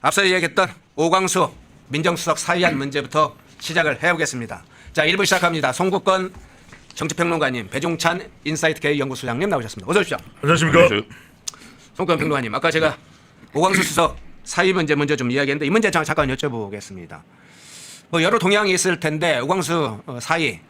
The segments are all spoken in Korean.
앞서 이야기했던 오광수 민정수석 사의한 문제부터 시작을 해보겠습니다. 자, 1부 시작합니다. 송국건 정치평론가님, 배종찬 인사이트 K 연구소장님 나오셨습니다. 어서 오십시오. 안녕하십니까. 송국건 평론가님, 아까 제가 오광수 수석 사의 문제 먼저 좀 이야기했는데 이 문제 잠깐 여쭤보겠습니다. 뭐 여러 동향이 있을 텐데 오광수 사의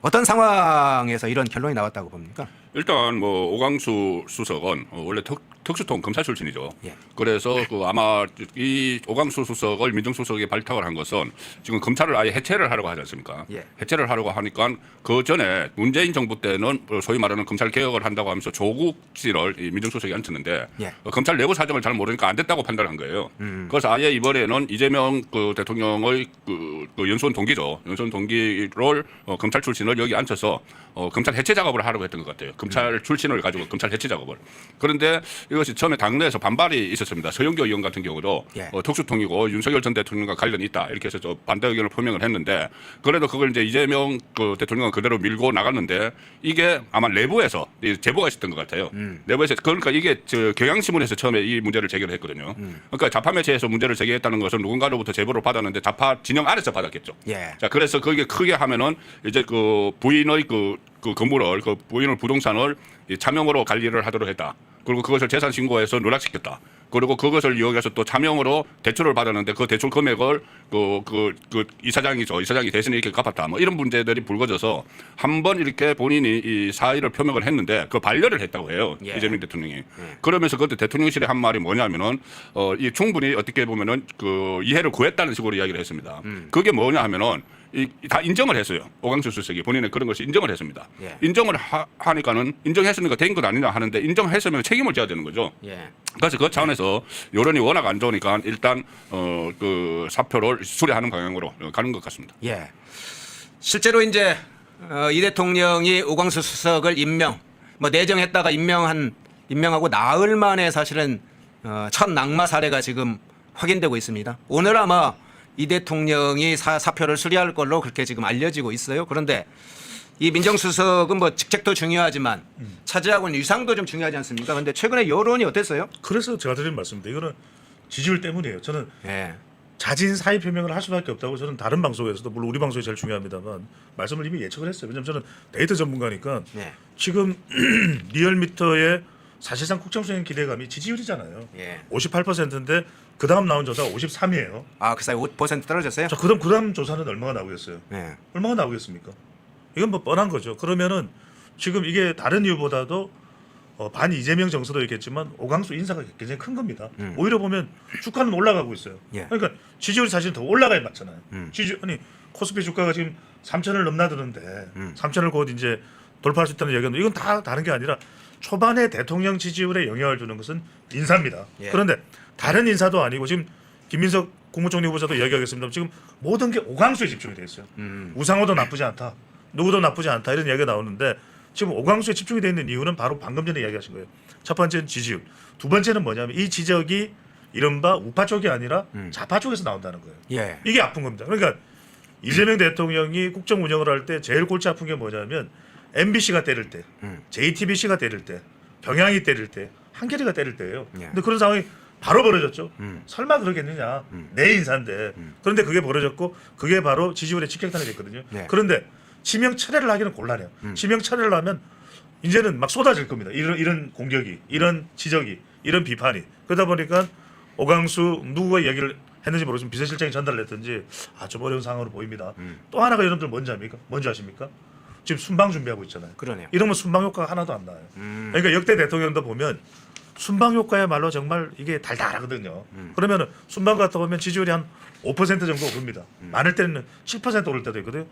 어떤 상황에서 이런 결론이 나왔다고 봅니까? 일단 뭐 오광수 수석은 원래 특수통 검사 출신이죠. 예. 그래서 아마 이 오광수 수석을 민정수석에 발탁을 한 것은 지금 검찰을 아예 해체를 하려고 하지 않습니까? 예. 해체를 하려고 하니까 그 전에 문재인 정부 때는 소위 말하는 검찰 개혁을 한다고 하면서 조국 씨를 이 민정수석에 앉혔는데 예. 검찰 내부 사정을 잘 모르니까 안 됐다고 판단한 거예요. 그래서 아예 이번에는 이재명 대통령의 연수원 동기죠. 연수원 동기를 검찰 출신을 여기 앉혀서 검찰 해체 작업을 하려고 했던 것 같아요. 검찰 출신을 가지고 검찰 해체 작업을. 그런데 이것이 처음에 당내에서 반발이 있었습니다. 서영교 의원 같은 경우도 예. 특수통이고 윤석열 전 대통령과 관련이 있다 이렇게 해서 반대 의견을 표명을 했는데 그래도 그걸 이제 이재명 대통령은 그대로 밀고 나갔는데 이게 아마 내부에서 제보가 있었던 것 같아요. 내부에서 그러니까 이게 경향신문에서 처음에 이 문제를 제기를 했거든요. 그러니까 좌파 매체에서 문제를 제기했다는 것은 누군가로부터 제보를 받았는데 좌파 진영 안에서 받았겠죠. 예. 자, 그래서 그게 크게 하면은 이제 그 부인의 그 건물을 부인의 부동산을 차명으로 관리를 하도록 했다. 그리고 그것을 재산 신고해서 누락시켰다. 그리고 그것을 이용해서 또 차명으로 대출을 받았는데 그 대출 금액을 이사장이 대신에 이렇게 갚았다. 뭐 이런 문제들이 불거져서 한번 이렇게 본인이 이 사의를 표명을 했는데 그 반려를 했다고 해요. 예. 이재명 대통령이. 그러면서 그때 대통령실에 한 말이 뭐냐면은 이 충분히 어떻게 보면은 그 이해를 구했다는 식으로 이야기를 했습니다. 그게 뭐냐 하면은 다 인정을 했어요. 오광수 수석이 본인은 그런 것을 인정을 했습니다. 예. 인정을 하니까는 인정했으니까 된 것 아니냐 하는데 인정했으면 책임을 져야 되는 거죠. 예. 그래서 그 차원에서 여론이 워낙 안 좋으니까 일단 그 사표를 수리하는 방향으로 가는 것 같습니다. 예. 실제로 이제 이 대통령이 오광수 수석을 내정했다가 임명하고 나흘 만에 사실은 첫 낙마 사례가 지금 확인되고 있습니다. 오늘 아마 이 대통령이 사표를 수리할 걸로 그렇게 지금 알려지고 있어요. 그런데 이 민정수석은 뭐 직책도 중요하지만 차지하고 있는 위상도 좀 중요하지 않습니까? 그런데 최근에 여론이 어땠어요? 그래서 제가 드린 말씀인데 이거는 지지율 때문이에요. 저는 예. 자진 사의 표명을 할 수밖에 없다고 저는 다른 방송에서도 물론 우리 방송이 제일 중요합니다만 말씀을 이미 예측을 했어요. 왜냐하면 저는 데이터 전문가니까 예. 지금 리얼미터의 사실상 국정수행 기대감이 지지율이잖아요. 예. 58%인데 그 다음 나온 조사가 53이에요. 아, 그 사이 5% 떨어졌어요? 자, 그다음 조사는 얼마가 나오겠어요? 예. 얼마가 나오겠습니까? 이건 뭐 뻔한 거죠. 그러면은 지금 이게 다른 이유보다도 반 이재명 정서도 있겠지만 오광수 인사가 굉장히 큰 겁니다. 오히려 보면 주가는 올라가고 있어요. 예. 그러니까 지지율이 사실 더 올라가야 맞잖아요. 아니 코스피 주가가 지금 3천을 넘나드는데 3천을 곧 이제 돌파할 수 있다는 얘기는 이건 다 다른 게 아니라 초반에 대통령 지지율에 영향을 주는 것은 인사입니다. 예. 그런데 다른 인사도 아니고 지금 김민석 국무총리 후보자도 이야기하겠습니다. 지금 모든 게 오광수에 집중이 돼 있어요. 우상호도 나쁘지 않다. 누구도 나쁘지 않다 이런 이야기가 나오는데 지금 오광수에 집중이 되어 있는 이유는 바로 방금 전에 이야기하신 거예요. 첫 번째는 지지율. 두 번째는 뭐냐면 이 지적이 이른바 우파 쪽이 아니라 좌파 쪽에서 나온다는 거예요. 예. 이게 아픈 겁니다. 그러니까 이재명 대통령이 국정 운영을 할 때 제일 골치 아픈 게 뭐냐면 MBC가 때릴 때, JTBC가 때릴 때, 경향이 때릴 때, 한겨레가 때릴 때예요. 예. 근데 그런 상황이 바로 벌어졌죠. 설마 그러겠느냐. 내 인사인데. 그런데 그게 벌어졌고 그게 바로 지지율의 직격탄이 됐거든요. 예. 그런데 치명 철회를 하기는 곤란해요. 치명 철회를 하면 이제는 막 쏟아질 겁니다. 이런 공격이, 이런 지적이, 이런 비판이. 그러다 보니까 오광수 누구가 얘기를 했는지 모르지만 비서실장이 전달을 했든지 좀 어려운 상황으로 보입니다. 또 하나가 여러분들 뭔지 아십니까? 지금 순방 준비하고 있잖아요. 그러네요. 이러면 순방 효과가 하나도 안 나요. 그러니까 역대 대통령도 보면 순방 효과야말로 정말 이게 달달하거든요. 그러면 순방 갔다 오면 지지율이 한 5% 정도 오릅니다. 많을 때는 7% 오를 때도 있거든요.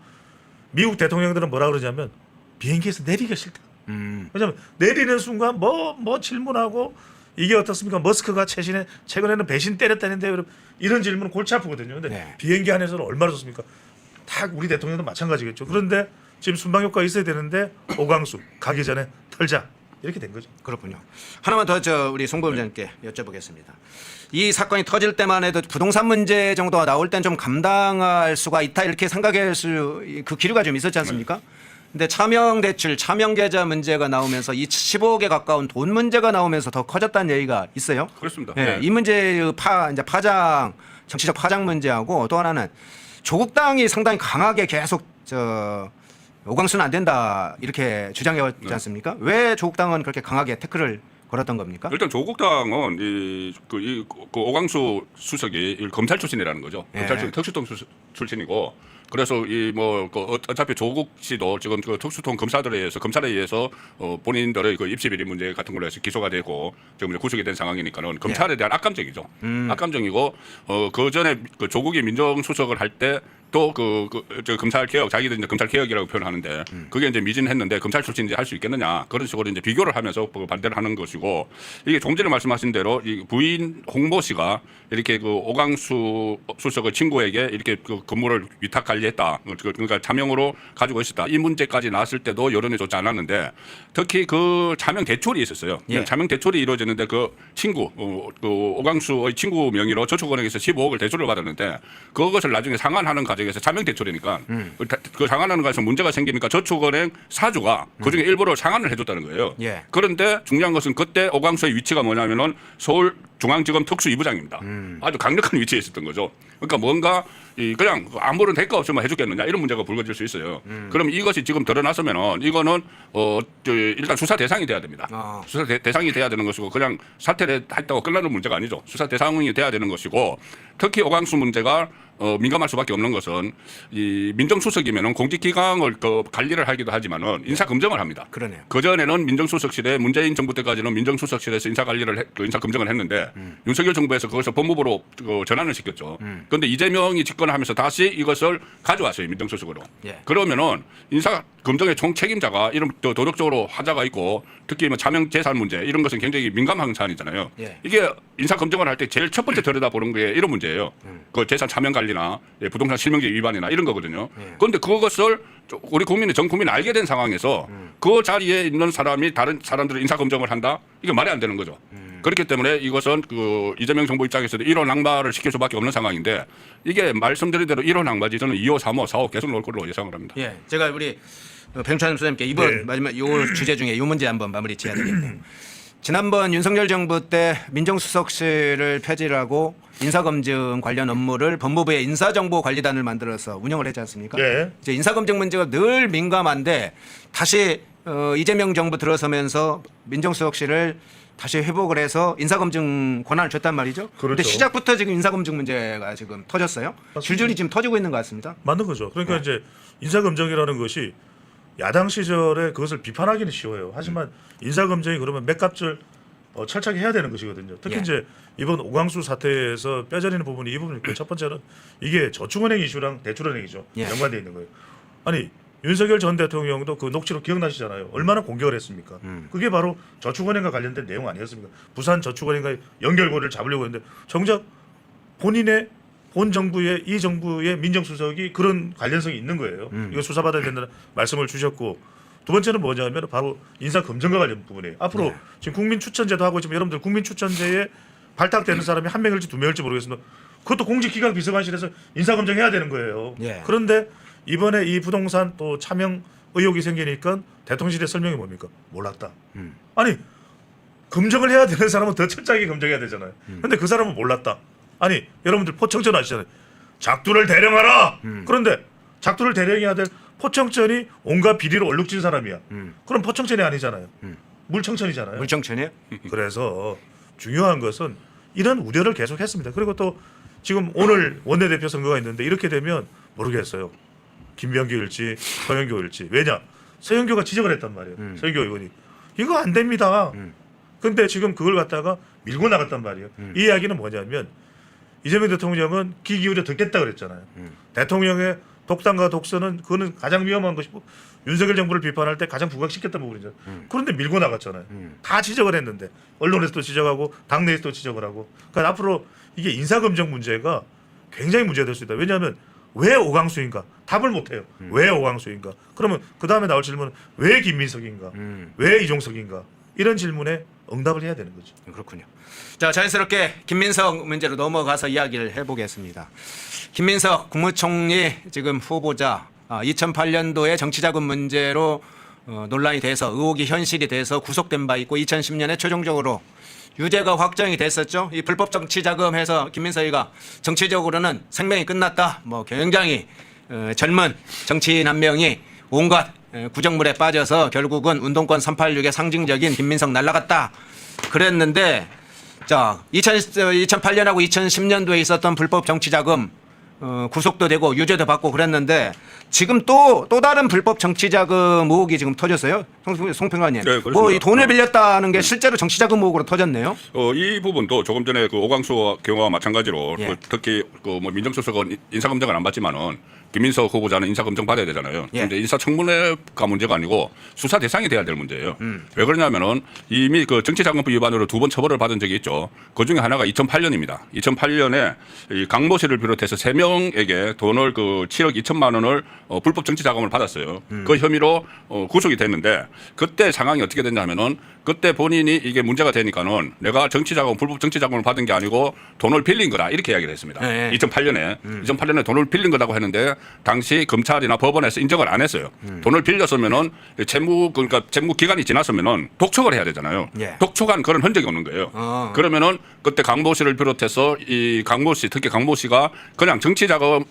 미국 대통령들은 뭐라 그러냐면 비행기에서 내리기가 싫다. 왜냐하면 내리는 순간 뭐 질문하고 이게 어떻습니까? 머스크가 최근에는 배신 때렸다는데 이런 질문은 골치 아프거든요. 근데 네. 비행기 안에서는 얼마나 좋습니까? 다 우리 대통령도 마찬가지겠죠. 그런데 지금 순방 효과가 있어야 되는데 오광수 가기 전에 털자 이렇게 된 거죠. 그렇군요. 하나만 더 우리 송 부장님께 여쭤보겠습니다. 이 사건이 터질 때만 해도 부동산 문제 정도가 나올 땐 좀 감당할 수가 있다 이렇게 생각할 그 기류가 좀 있었지 않습니까? 근데 차명 대출, 차명 계좌 문제가 나오면서 이 15억에 가까운 돈 문제가 나오면서 더 커졌다는 얘기가 있어요. 그렇습니다. 예, 네. 이 문제 이제 파장, 정치적 파장 문제하고 또 하나는 조국당이 상당히 강하게 계속 오광수는 안 된다 이렇게 주장해왔지 않습니까? 왜 조국당은 그렇게 강하게 태클을 걸었던 겁니까? 일단 조국당은 그 오광수 수석이 검찰 출신이라는 거죠. 예. 검찰 출신, 특수통 출신이고 그래서 어차피 조국 씨도 지금 그 특수통 검사들에 의해서 본인들의 그 입시 비리 문제 같은 걸로 해서 기소가 되고 지금 이제 구속이 된 상황이니까는 검찰에 대한 악감정이죠. 악감정이고 그 전에 그 조국이 민정수석을 할 때 또 저 검찰 개혁 자기들 이제 검찰 개혁이라고 표현하는데 그게 이제 미진했는데 검찰 출신인지 할 수 있겠느냐 그런 식으로 이제 비교를 하면서 반대를 하는 것이고 이게 좀 전에 말씀하신 대로 이 부인 홍모 씨가 이렇게 그 오광수 수석의 친구에게 이렇게 그 건물을 위탁 관리했다 그러니까 차명으로 가지고 있었다 이 문제까지 나왔을 때도 여론이 좋지 않았는데 특히 그 차명 대출이 있었어요. 예. 차명 대출이 이루어졌는데 그 친구 그 오광수의 친구 명의로 저축은행에서 15억을 대출을 받았는데 그것을 나중에 상환하는 과정에서 차명 대출이니까 그 상환하는 과정에서 문제가 생기니까 저축은행 사주가 그중에 일부를 상환을 해줬다는 거예요. 예. 그런데 중요한 것은 그때 오광수의 위치가 뭐냐면은 서울중앙지검 특수 2부장입니다. 아주 강력한 위치에 있었던 거죠. 그러니까 뭔가 그냥 아무런 대가 없으면 해주겠느냐 이런 문제가 불거질 수 있어요. 그럼 이것이 지금 드러났으면은 이거는 일단 수사 대상이 돼야 됩니다. 수사 대상이 돼야 되는 것이고 그냥 사퇴를 했다고 끝나는 문제가 아니죠. 수사 대상이 돼야 되는 것이고 특히 오광수 문제가 민감할 수밖에 없는 것은 이 민정수석이면은 공직기강을 관리를 하기도 하지만은 인사검증을 합니다. 그러네요. 그 전에는 민정수석실에 문재인 정부 때까지는 민정수석실에서 인사검증을 했는데 윤석열 정부에서 그것을 법무부로 전환을 시켰죠. 그런데 이재명이 집권하면서 다시 이것을 가져왔어요 민정수석으로. 예. 그러면은 인사검증의 총 책임자가 이런 도덕적으로 하자가 있고 특히 뭐 차명 재산 문제 이런 것은 굉장히 민감한 사안이잖아요. 예. 이게 인사검증을 할 때 제일 첫 번째 들여다보는 게 이런 문제예요. 그 재산 차명 관리나 부동산 실명제 위반이나 이런 거거든요. 그런데 그것을 우리 전 국민이 알게 된 상황에서 그 자리에 있는 사람이 다른 사람들을 인사검증을 한다? 이게 말이 안 되는 거죠. 그렇기 때문에 이것은 그 이재명 정부 입장에서도 1호 낙마를 시킬 수밖에 없는 상황인데 이게 말씀드린 대로 1호 낙마지 저는 2호, 3호, 4호 계속 나올 걸로 예상을 합니다. 예, 제가 우리 백찬 소장님께 이번 네. 마지막 요 주제 중에 요 문제 한번 마무리 지어야 되겠네요. 지난번 윤석열 정부 때 민정수석실을 폐지를 하고 인사검증 관련 업무를 법무부의 인사정보관리단을 만들어서 운영을 했지 않습니까? 네. 이제 인사검증 문제가 늘 민감한데 다시 이재명 정부 들어서면서 민정수석실을 다시 회복을 해서 인사검증 권한을 줬단 말이죠. 그런데 그렇죠. 시작부터 지금 인사검증 문제가 지금 터졌어요. 줄줄이 지금 터지고 있는 것 같습니다. 맞는 거죠. 그러니까 이제 인사검증이라는 것이 야당 시절에 그것을 비판하기는 쉬워요. 하지만 인사검증이 그러면 맥값을 철저하게 해야 되는 것이거든요. 특히 예. 이제 이번 오광수 사태에서 뼈저리는 부분이 이 부분이고 첫 번째는 이게 저축은행 이슈랑 대출은행이죠. 예. 연관되어 있는 거예요. 아니 윤석열 전 대통령도 그 녹취록 기억나시잖아요. 얼마나 공격을 했습니까? 그게 바로 저축은행과 관련된 내용 아니었습니까? 부산 저축은행과 연결고리를 잡으려고 했는데 정작 본인의 본 정부의 이 정부의 민정수석이 그런 관련성이 있는 거예요. 이거 수사받아야 된다는 말씀을 주셨고 두 번째는 뭐냐면 바로 인사검증과 관련 부분이에요. 앞으로 네. 지금 국민추천제도 하고 있지만 여러분들 국민추천제에 발탁되는 사람이 한 명일지 두 명일지 모르겠습니다. 그것도 공직기강 비서관실에서 인사검증해야 되는 거예요. 예. 그런데 이번에 이 부동산 또 차명 의혹이 생기니까 대통령실의 설명이 뭡니까? 몰랐다. 아니 검증을 해야 되는 사람은 더 철저하게 검증해야 되잖아요. 그런데 그 사람은 몰랐다. 아니 여러분들 포청천 아시잖아요. 작두를 대령하라. 그런데 작두를 대령해야 될 포청천이 온갖 비리로 얼룩진 사람이야. 그럼 포청천이 아니잖아요. 물청천이잖아요. 물정천이요? 그래서 중요한 것은 이런 우려를 계속했습니다. 그리고 또 지금 오늘 원내대표 선거가 있는데 이렇게 되면 모르겠어요. 김병기일지 서영교일지. 왜냐? 서영교가 지적을 했단 말이에요. 서영교 의원이. 이거 안 됩니다. 근데 지금 그걸 갖다가 밀고 나갔단 말이에요. 이 이야기는 뭐냐면 이재명 대통령은 귀 기울여 듣겠다 그랬잖아요. 대통령의 독단과 독선은 그거는 가장 위험한 것이고 윤석열 정부를 비판할 때 가장 부각시켰던 부분이잖아요. 그런데 밀고 나갔잖아요. 다 지적을 했는데 언론에서도 지적하고 당내에서도 지적을 하고. 그러니까 앞으로 이게 인사검증 문제가 굉장히 문제가 될 수 있다. 왜냐하면 왜 오광수인가? 답을 못해요. 왜 오광수인가? 그러면 그 다음에 나올 질문은 왜 김민석인가? 왜 이종석인가? 이런 질문에 응답을 해야 되는 거죠. 그렇군요. 자, 자연스럽게 김민석 문제로 넘어가서 이야기를 해보겠습니다. 김민석 국무총리 지금 후보자 2008년도에 정치자금 문제로 논란이 돼서 의혹이 현실이 돼서 구속된 바 있고 2010년에 최종적으로 유죄가 확정이 됐었죠. 이 불법 정치자금해서 김민석이가 정치적으로는 생명이 끝났다. 뭐 굉장히 젊은 정치인 한 명이 온갖 구정물에 빠져서 결국은 운동권 386의 상징적인 김민석 날라갔다. 그랬는데 자 2008년하고 2010년도에 있었던 불법 정치자금 구속도 되고 유죄도 받고 그랬는데 지금 또 다른 불법 정치자금 의혹이 지금 터졌어요. 송평관님. 네, 그렇습니다. 뭐 이 돈을 빌렸다는 게 실제로 정치자금 의혹으로 터졌네요. 이 부분도 조금 전에 그 오광수 경우와 마찬가지로 예. 특히 그 뭐 민정수석은 인사검증을 안 받지만은 김민석 후보자는 인사검증 받아야 되잖아요. 예. 그런데 인사청문회가 문제가 아니고 수사 대상이 돼야 될 문제예요. 왜 그러냐면은 이미 그 정치자금법 위반으로 2번 처벌을 받은 적이 있죠. 그 중에 하나가 2008년입니다. 2008년에 이 강모 씨를 비롯해서 3명에게 돈을 그 7억 2천만 원을 불법 정치자금을 받았어요. 그 혐의로 구속이 됐는데 그때 상황이 어떻게 됐냐면은 그때 본인이 이게 문제가 되니까는 내가 정치자금 불법 정치자금을 받은 게 아니고 돈을 빌린 거다 이렇게 이야기를 했습니다. 네. 2008년에 돈을 빌린 거라고 했는데 당시 검찰이나 법원에서 인정을 안 했어요. 돈을 빌렸으면은 그러니까 재무 기간이 지났으면은 독촉을 해야 되잖아요. 예. 독촉한 그런 흔적이 없는 거예요. 그러면은 그때 강모 씨를 비롯해서 이 강모 씨 특히 강모 씨가 그냥 정치자금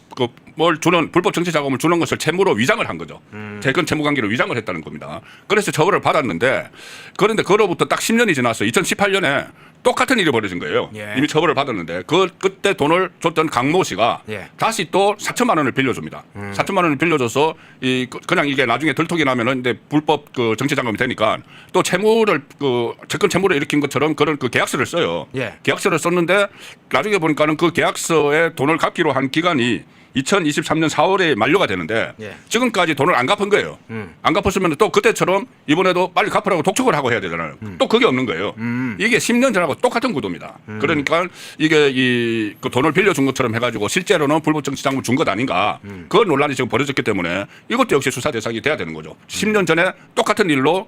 뭘 주는 불법 정치자금을 주는 것을 채무로 위장을 한 거죠. 재건 채무 관계로 위장을 했다는 겁니다. 그래서 처벌을 받았는데 그런데 그로부터 딱 10년이 지났어요. 2018년에 똑같은 일이 벌어진 거예요. 예. 이미 처벌을 받았는데 그때 돈을 줬던 강모 씨가 예. 다시 또 4천만 원을 빌려줍니다. 4천만 원을 빌려줘서 그냥 이게 나중에 들통이 나면은 이제 불법 그 정치자금이 되니까 또 채무를 채권 채무를 일으킨 것처럼 그런 그 계약서를 써요. 예. 계약서를 썼는데 나중에 보니까는 그 계약서에 돈을 갚기로 한 기간이 2023년 4월에 만료가 되는데 예. 지금까지 돈을 안 갚은 거예요. 안 갚았으면 또 그때처럼 이번에도 빨리 갚으라고 독촉을 하고 해야 되잖아요. 또 그게 없는 거예요. 이게 10년 전하고 똑같은 구도입니다. 그러니까 이게 그 돈을 빌려준 것처럼 해가지고 실제로는 불법 정치자금을 준 것 아닌가. 그 논란이 지금 벌어졌기 때문에 이것도 역시 수사 대상이 돼야 되는 거죠. 10년 전에 똑같은 일로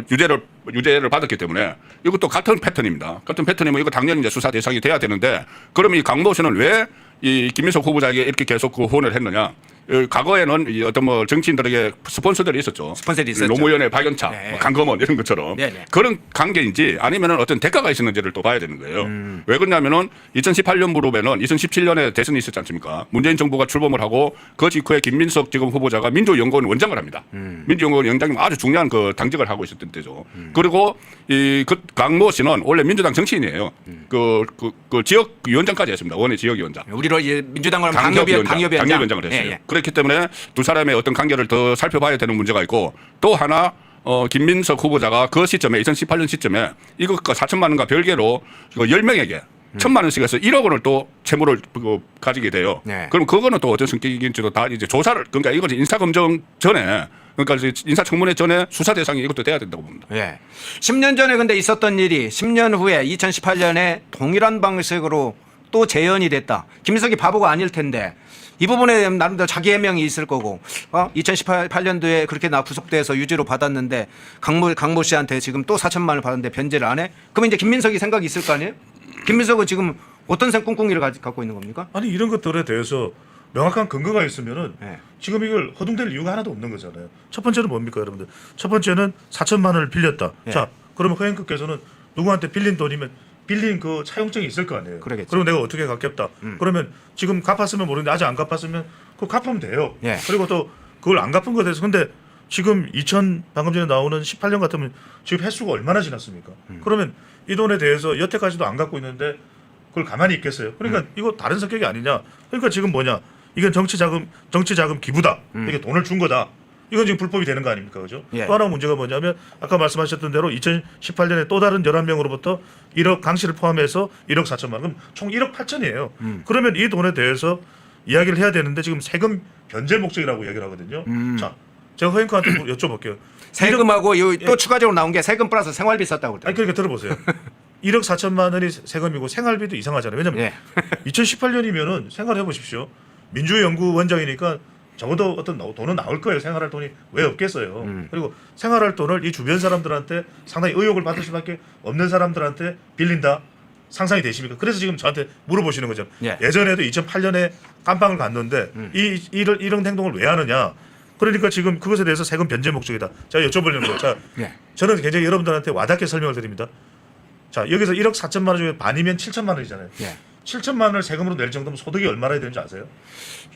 유죄를 받았기 때문에 이것도 같은 패턴입니다. 같은 패턴이면 이거 당연히 이제 수사 대상이 돼야 되는데 그럼 이 강모 씨는 왜 이 김민석 후보자에게 이렇게 계속 그 후원을 했느냐? 과거에는 이 어떤 뭐 정치인들에게 스폰서들이 있었죠. 스폰서들이 있었죠. 노무현의 박연차, 네. 뭐 강검원 이런 것처럼 네네. 그런 관계인지 아니면은 어떤 대가가 있었는지를 또 봐야 되는 거예요. 왜 그러냐면은 2018년 무렵에는 2017년에 대선이 있었지 않습니까? 문재인 정부가 출범을 하고 그 직후에 김민석 지금 후보자가 민주연구원 원장을 합니다. 민주연구원 원장이 아주 중요한 그 당직을 하고 있었던 때죠. 그리고 그 강모 씨는 원래 민주당 정치인이에요. 그 지역 위원장까지 했습니다. 원외 지역 위원장. 우리로 민주당으로 하면 당협위원장을 했어요. 예, 예. 그렇기 때문에 두 사람의 어떤 관계를 더 살펴봐야 되는 문제가 있고 또 하나 김민석 후보자가 그 시점에 2018년 시점에 이것과 4천만 원과 별개로 10명에게 1,000만 원씩 해서 1억 원을 또 채무를 가지게 돼요. 네. 그럼 그거는 또 어떤 성격인지도 다 이제 조사를 그러니까 이거는 인사검증 전에 그러니까 인사청문회 전에 수사 대상이 이것도 돼야 된다고 봅니다. 예. 10년 전에 근데 있었던 일이 10년 후에 2018년에 동일한 방식으로 또 재현이 됐다. 김민석이 바보가 아닐 텐데 이 부분에 나름대로 자기 해명이 있을 거고 2018년도에 그렇게 구속돼서 유죄로 받았는데 강모 씨한테 지금 또 4천만 원을 받았는데 변제를 안 해? 그러면 이제 김민석이 생각이 있을 거 아니에요? 김민석은 지금 어떤 꿍꿍이를 갖고 있는 겁니까? 아니 이런 것들에 대해서 명확한 근거가 있으면은 네. 지금 이걸 허둥댈 이유가 하나도 없는 거잖아요. 첫 번째는 뭡니까 여러분들? 첫 번째는 4천만 원을 빌렸다. 네. 자, 그러면 허행급께서는 누구한테 빌린 돈이면 빌린 그 차용증이 있을 거 아니에요. 그러겠죠. 그럼 내가 어떻게 갚겠다. 그러면 지금 갚았으면 모르는데 아직 안 갚았으면 그거 갚으면 돼요. 예. 그리고 또 그걸 안 갚은 것에 대해서 근데 지금 방금 전에 나오는 18년 같으면 지금 횟수가 얼마나 지났습니까? 그러면 이 돈에 대해서 여태까지도 안 갖고 있는데 그걸 가만히 있겠어요? 그러니까 이거 다른 성격이 아니냐? 그러니까 지금 뭐냐? 이건 정치자금 기부다. 이게 돈을 준 거다. 이건 지금 불법이 되는 거 아닙니까? 그죠? 예. 또 하나 문제가 뭐냐면 아까 말씀하셨던 대로 2018년에 또 다른 11명으로부터 1억 강 씨를 포함해서 1억 4천만 원. 그럼 총 1억 8천이에요. 그러면 이 돈에 대해서 이야기를 해야 되는데 지금 세금 변제 목적이라고 얘기를 하거든요. 자, 제가 허영과한테 여쭤볼게요. 세금하고 또 추가적으로 나온 게 세금 플러스 생활비 썼다고 그랬다. 아니 그러니까 들어보세요. 1억 4천만 원이 세금이고 생활비도 이상하잖아요. 왜냐면 예. 2018년이면은 생각해 보십시오. 민주연구원장이니까 적어도 어떤 돈은 나올 거예요. 생활할 돈이 왜 없겠어요. 그리고 생활할 돈을 이 주변 사람들한테 상당히 의혹을 받을 수밖에 없는 사람들한테 빌린다. 상상이 되십니까? 그래서 지금 저한테 물어보시는 거죠. 예. 예전에도 2008년에 깜빵을 갔는데 이런 행동을 왜 하느냐? 그러니까 지금 그것에 대해서 세금 변제 목적이다. 제가 여쭤보려는 거예요. 자, 예. 저는 굉장히 여러분들한테 와닿게 설명을 드립니다. 자, 여기서 1억 4천만 원 중에 반이면 7천만 원이잖아요. 예. 7천만 원을 세금으로 낼 정도면 소득이 얼마나 되는지 아세요?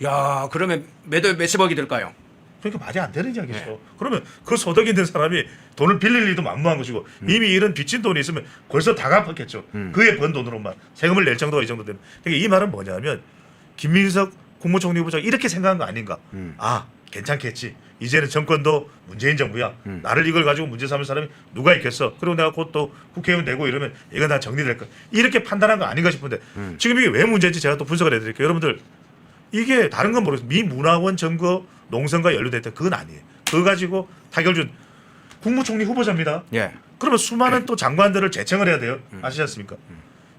야, 그러면 매달 몇십억이 될까요? 그러니까 말이 안 되는 이야기죠. 그러면 그 소득이 있는 사람이 돈을 빌릴 일도 만무한 것이고 이미 이런 빚진 돈이 있으면 벌써 다 갚았겠죠. 그에 번 돈으로만 세금을 낼 정도가 이 정도 되면. 그러니까 이 말은 뭐냐면 김민석 국무총리 후보자가 이렇게 생각한 거 아닌가. 아, 괜찮겠지. 이제는 정권도 문재인 정부야. 나를 이걸 가지고 문제 삼을 사람이 누가 있겠어. 그리고 내가 곧 또 국회의원 되고 이러면 이건 다 정리될 거야. 이렇게 판단한 거 아닌가 싶은데 지금 이게 왜 문제인지 제가 또 분석을 해드릴게요. 여러분들 이게 다른 건 모르겠어요. 미 문화원 점거 농성과 연루됐다. 그건 아니에요. 그거 가지고 타결 준 국무총리 후보자입니다. 예. 그러면 수많은 또 장관들을 재청을 해야 돼요. 아시지 않습니까?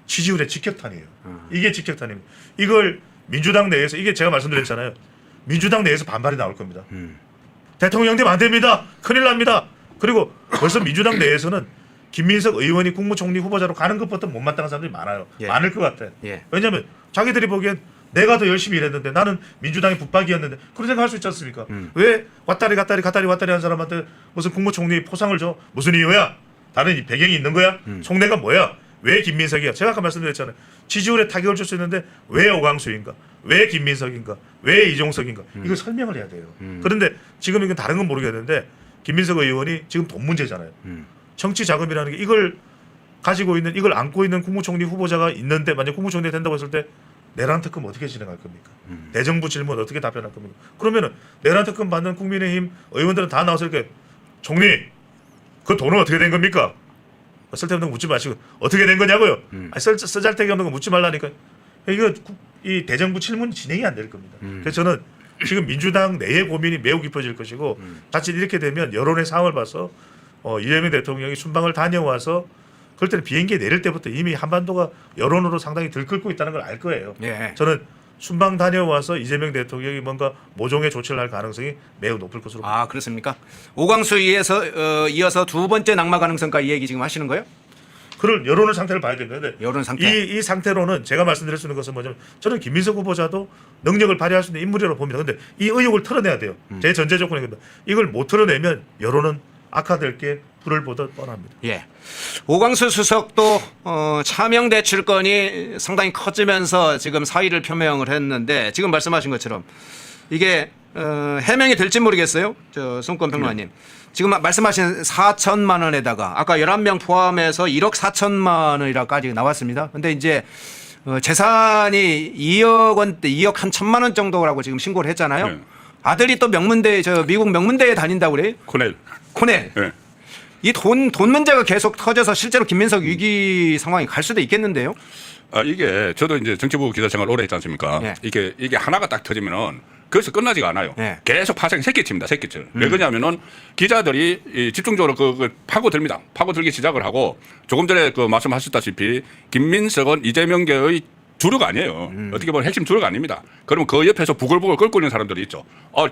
지지율의 직격탄이에요. 이게 직격탄입니다. 이걸 민주당 내에서 이게 제가 말씀드렸잖아요. 민주당 내에서 반발이 나올 겁니다. 대통령 되면 안 됩니다. 큰일 납니다. 그리고 벌써 민주당 내에서는 김민석 의원이 국무총리 후보자로 가는 것부터 못마땅한 사람들이 많아요. 예. 많을 것 같아. 예. 왜냐하면 자기들이 보기엔 내가 더 열심히 일했는데 나는 민주당의 붙박이었는데 그런 생각할 수 있지 않습니까? 왜 왔다리 갔다리 한 사람한테 무슨 국무총리 포상을 줘? 무슨 이유야? 다른 배경이 있는 거야? 속내가 뭐야? 왜 김민석이야? 제가 아까 말씀드렸잖아요. 지지율에 타격을 줄 수 있는데 왜 오광수인가? 왜 김민석인가? 왜 이종석인가? 이걸 설명을 해야 돼요. 그런데 지금 이건 다른 건 모르겠는데 김민석 의원이 지금 돈 문제잖아요. 정치 자금이라는 게 이걸 가지고 있는 이걸 안고 있는 국무총리 후보자가 있는데 만약 국무총리 된다고 했을 때 내란 특검 어떻게 진행할 겁니까? 대정부 질문 어떻게 답변할 겁니까? 그러면은 내란 특검 받는 국민의힘 의원들은 다 나와서 이렇게 총리 그 돈은 어떻게 된 겁니까? 쓸데없는 거 묻지 마시고 어떻게 된 거냐고요? 쓰잘데기 없는 거 묻지 말라니까. 이거 이 대정부 질문 진행이 안 될 겁니다. 그래서 저는 지금 민주당 내의 고민이 매우 깊어질 것이고 자칫 이렇게 되면 여론의 상황을 봐서 이재명 대통령이 순방을 다녀와서 그럴 때는 비행기에 내릴 때부터 이미 한반도가 여론으로 상당히 들끓고 있다는 걸 알 거예요. 예. 저는 순방 다녀와서 이재명 대통령이 뭔가 모종의 조치를 할 가능성이 매우 높을 것으로 봅니다. 아, 그렇습니까? 오광수에서 이어서 두 번째 낙마 가능성까지 이 얘기 지금 하시는 거예요? 그런 여론의 상태를 봐야 되는데 여론 상태. 이 상태로는 제가 말씀드릴 수 있는 것은 뭐냐면 저는 김민석 후보자도 능력을 발휘할 수 있는 인물이라고 봅니다. 그런데 이 의혹을 털어내야 돼요. 제 전제 조건이 겁니다. 이걸 못 털어내면 여론은 악화될 게 불을 보듯 뻔합니다. 예. 오광수 수석도 차명 대출건이 상당히 커지면서 지금 사의를 표명을 했는데 지금 말씀하신 것처럼 이게 해명이 될지 모르겠어요. 저 송권 평론가님. 지금 말씀하신 4천만 원에다가 아까 11명 포함해서 1억 4천만 원이라까지 나왔습니다. 근데 이제 재산이 2억 원대, 2억 한 천만 원 정도라고 지금 신고를 했잖아요. 네. 아들이 또 명문대, 미국 명문대에 다닌다고 그래요? 코넬. 코넬. 네. 이 돈 문제가 계속 터져서 실제로 김민석 위기 상황이 갈 수도 있겠는데요. 아, 이게 저도 이제 정치부 기자 생활 오래 했지 않습니까? 네. 이게 하나가 딱 터지면은 그래서 끝나지가 않아요. 네. 계속 파생이 새끼칩니다. 새끼쳐. 왜 그러냐면은 기자들이 이 집중적으로 그 파고듭니다. 파고들기 시작을 하고 조금 전에 그 말씀하셨다시피 김민석은 이재명계의 주류가 아니에요. 어떻게 보면 핵심 주류가 아닙니다. 그러면 그 옆에서 부글부글 끓고 있는 사람들이 있죠.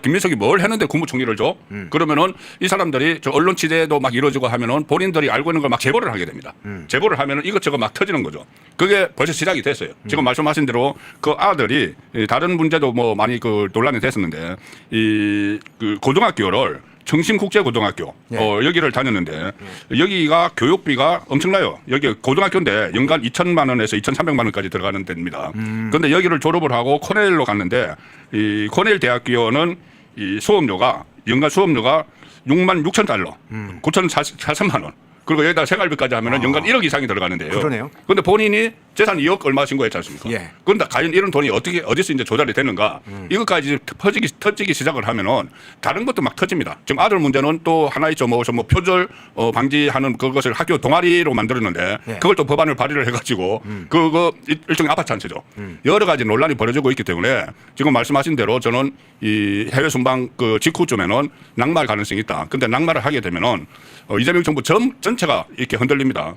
김민석이 뭘 했는데 국무총리를 줘? 그러면은 이 사람들이 저 언론 취재도 막 이루어지고 하면은 본인들이 알고 있는 걸 막 제보를 하게 됩니다. 제보를 하면은 이것저것 막 터지는 거죠. 그게 벌써 시작이 됐어요. 지금 말씀하신 대로 그 아들이 다른 문제도 뭐 많이 그 논란이 됐었는데 그 고등학교를 청심국제고등학교 예. 여기를 다녔는데 여기가 교육비가 엄청나요. 여기 고등학교인데 연간 2천만 원에서 2,300만 원까지 들어가는 데입니다. 그런데 여기를 졸업을 하고 코넬로 갔는데 이 코넬 대학교는 이 수업료가 연간 수업료가 6만 6천 달러, 9,400만 원. 그리고 여기다 생활비까지 하면은 연간 1억 이상이 들어가는데요. 그러네요. 그런데 본인이 재산 2억 얼마 신고했지 않습니까? 예. 그런데 과연 이런 돈이 어디서 이제 조달이 되는가? 이것까지 터지기 시작을 하면은 다른 것도 막 터집니다. 지금 아들 문제는 또 하나 있죠. 뭐 표절 방지하는 그것을 학교 동아리로 만들었는데 예. 그걸 또 법안을 발의를 해가지고 그거 일종의 아파트 단체죠. 여러 가지 논란이 벌어지고 있기 때문에 지금 말씀하신 대로 저는 이 해외 순방 그 직후쯤에는 낙마할 가능성이 있다. 근데 낙마를 하게 되면은 이재명 정부 전체가 이렇게 흔들립니다.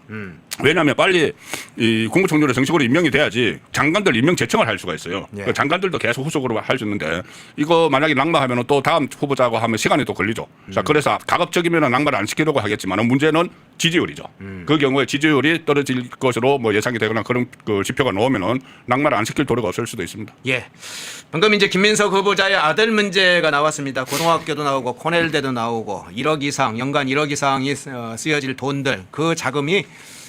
왜냐하면 빨리 이 국무총리를 국회의원으로 정식으로 임명이 돼야지 장관들 임명 제청을 할 수가 있어요. 예. 그 장관들도 계속 후속으로 할 수 있는데 이거 만약에 낙마하면 또 다음 후보자고 하면 시간이 또 걸리죠. 자, 그래서 가급적이면 낙마를 안 시키려고 하겠지만 문제는 지지율이죠. 그 경우에 지지율이 떨어질 것으로 뭐 예상이 되거나 그런 그 지표가 나오면은 낙마를 안 시킬 도리가 없을 수도 있습니다. 예. 방금 이제 김민석 후보자의 아들 문제가 나왔습니다. 고등학교도 나오고 코넬대도 나오고 1억 이상 연간 1억 이상이 쓰여질 돈들 그 자금이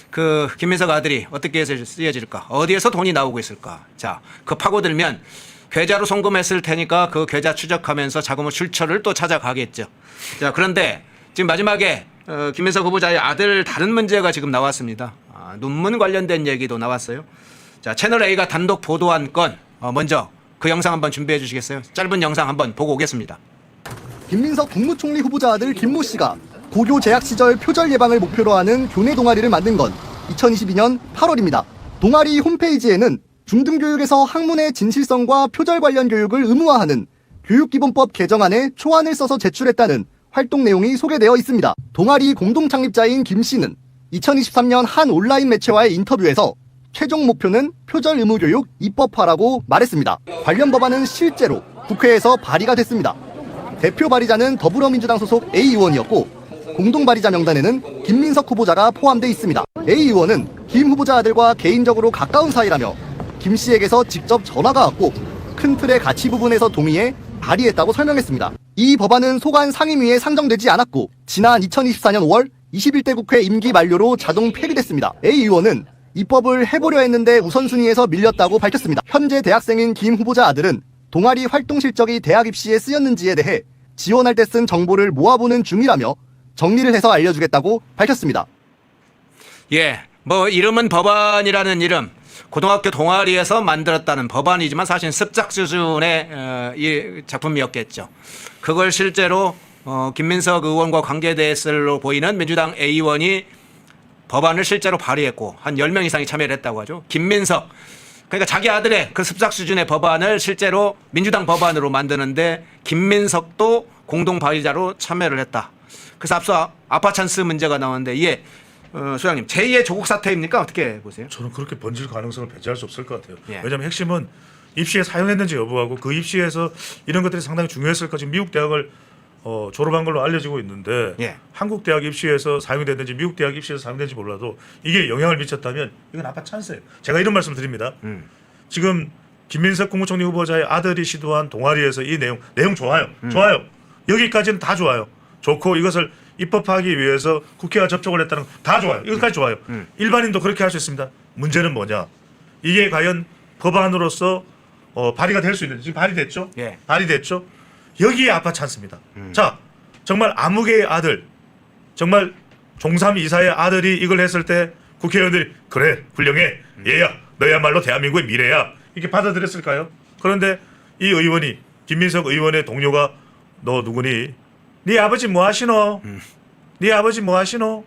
그 김민석 아들이 어떻게 해서 쓰여질까? 어디에서 돈이 나오고 있을까? 자, 그 파고들면 계좌로 송금했을 테니까 그 계좌 추적하면서 자금의 출처를 또 찾아가겠죠. 자, 그런데 지금 마지막에 김민석 후보자의 아들 다른 문제가 지금 나왔습니다. 논문 관련된 얘기도 나왔어요. 자, 채널 A가 단독 보도한 건 먼저 그 영상 한번 준비해 주시겠어요? 짧은 영상 한번 보고 오겠습니다. 김민석 국무총리 후보자 아들 김모 씨가 고교 재학 시절 표절 예방을 목표로 하는 교내 동아리를 만든 건 2022년 8월입니다. 동아리 홈페이지에는 중등교육에서 학문의 진실성과 표절 관련 교육을 의무화하는 교육기본법 개정안에 초안을 써서 제출했다는 활동 내용이 소개되어 있습니다. 동아리 공동 창립자인 김 씨는 2023년 한 온라인 매체와의 인터뷰에서 최종 목표는 표절 의무 교육 입법화라고 말했습니다. 관련 법안은 실제로 국회에서 발의가 됐습니다. 대표 발의자는 더불어민주당 소속 A 의원이었고 공동 발의자 명단에는 김민석 후보자가 포함돼 있습니다. A 의원은 김 후보자 아들과 개인적으로 가까운 사이라며 김 씨에게서 직접 전화가 왔고 큰 틀의 가치 부분에서 동의해 발의했다고 설명했습니다. 이 법안은 소관 상임위에 상정되지 않았고 지난 2024년 5월 21대 국회 임기 만료로 자동 폐기됐습니다. A 의원은 입법을 해보려 했는데 우선순위에서 밀렸다고 밝혔습니다. 현재 대학생인 김 후보자 아들은 동아리 활동 실적이 대학 입시에 쓰였는지에 대해 지원할 때 쓴 정보를 모아보는 중이라며 정리를 해서 알려주겠다고 밝혔습니다. 예, 뭐 이름은 법안이라는 이름, 고등학교 동아리에서 만들었다는 법안이지만 사실 습작 수준의 이 작품이었겠죠. 그걸 실제로 김민석 의원과 관계됐을로 보이는 민주당 A 의원이 법안을 실제로 발의했고 한 10명 이상이 참여를 했다고 하죠. 김민석, 그러니까 자기 아들의 그 습작 수준의 법안을 실제로 민주당 법안으로 만드는데 김민석도 공동 발의자로 참여를 했다. 그래서 앞서 아파찬스 문제가 나오는데 이게 소장님 제2의 조국 사태입니까? 어떻게 보세요? 저는 그렇게 번질 가능성을 배제할 수 없을 것 같아요. 예. 왜냐하면 핵심은 입시에 사용했는지 여부하고 그 입시에서 이런 것들이 상당히 중요했을까. 지금 미국 대학을 졸업한 걸로 알려지고 있는데 예. 한국 대학 입시에서 사용됐는지 미국 대학 입시에서 사용됐는지 몰라도 이게 영향을 미쳤다면 이건 아빠 찬스예요. 제가 이런 말씀 드립니다. 지금 김민석 국무총리 후보자의 아들이 시도한 동아리에서 이 내용 좋아요. 좋아요. 여기까지는 다 좋아요. 좋고 이것을 입법하기 위해서 국회와 접촉을 했다는 거 다 좋아요. 이것까지 좋아요. 일반인도 그렇게 할 수 있습니다. 문제는 뭐냐? 이게 과연 법안으로서 발의가 될 수 있는지. 지금 발의됐죠? 예. 발의됐죠? 여기에 아빠 찬스입니다. 자, 정말 아무개의 아들, 정말 종3 이사의 아들이 이걸 했을 때 국회의원들이 그래 훌륭해 얘야 너야말로 대한민국의 미래야 이렇게 받아들였을까요? 그런데 이 의원이 김민석 의원의 동료가 너 누구니? 네 아버지 뭐 하시노? 네 아버지 뭐 하시노?